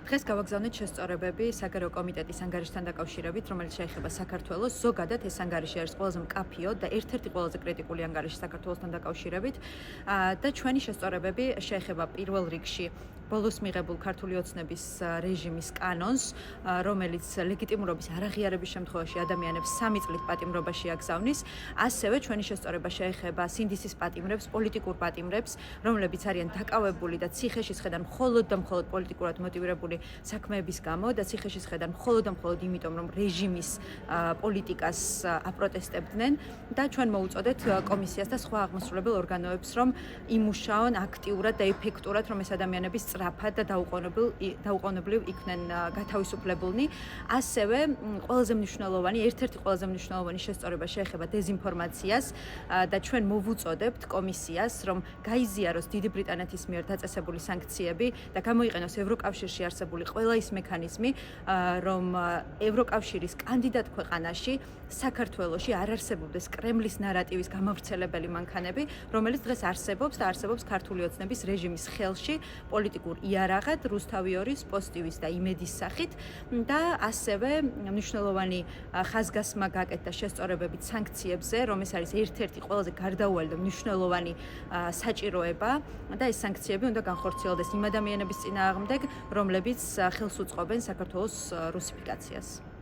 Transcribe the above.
დღეს გავაგზავნეთ შესწორებები საგარეო კომიტეტის ანგარიშთან დაკავშირებით, რომელიც შეეხება საქართველოს. ზოგადად ეს ანგარიში არის ყველაზე მკაფიო და ერთ-ერთი ყველაზე კრიტიკული ანგარიში საქართველოსთან დაკავშირებით და ჩვენი შესწორებები შეეხება პირველ რიგში ბოლოს მიღებულ ქართული ოცნების რეჟიმის კანონს, რომელიც ლეგიტიმურობის არაღიარების შემთხვევაში ადამიანებს 3 წლით პატიმრობაში აგზავნის. ასევე ჩვენი შესწორება შეეხება სინდისის პატიმრებს, პოლიტიკურ პატიმრებს, რომლებიც არიან დაკავებული და ციხეში შედან მხოლოდ და მხოლოდ პოლიტიკურად მოტივირებული საქმეების გამო და ციხეში შედან მხოლოდ და მხოლოდ იმიტომ, რომ რეჟიმის პოლიტიკას აპროტესტებდნენ და ჩვენ მოუწოდეთ კომისიას და სხვა აღმასრულებელ ორგანოებს, რომ იმუშაონ აქტიურად და ეფექტურად, რომ ეს ადამიანები სწრაფად და დაუყოვნებლივ იქნენ გათავისუფლებულნი. ასევე ყველაზე მნიშვნელოვანი, ერთ-ერთი ყველაზე მნიშვნელოვანი შესწორება შეეხება დეზინფორმაციას და ჩვენ მოვუწოდებთ კომისიას, რომ გაიზიაროს დიდი ბრიტანეთის მიერ დაწესებული სანქციები და გამოიყენოს ევროკავშირში არსებული ყველა ის მექანიზმი, რომ ევროკავშირის კანდიდატ ქვეყანაში საქართველოში არ არსებობდეს კრემლის ნარატივის გამავრცელებელი მანქანები, რომელიც დღეს არსებობს და არსებობს ქართული ოცნების რეჟიმის ხელში პოლიტიკურ იარაღად, რუსთავიორის, პოსტივის და იმედის სახით და ასევე მნიშვნელოვანი ხაზგასმა გაკეთდა შესწორებებით სანქციებზე, რომ ეს არის ერთ-ერთი ყველაზე გარდაუვალი და მნიშვნელოვანი საჭიროება და ეს სანქციები უნდა განხორციელდეს იმ ადამიანების წინააღმდეგ, რომლებიც ხელს უწყობენ საქართველოს რუსიფიკაციას.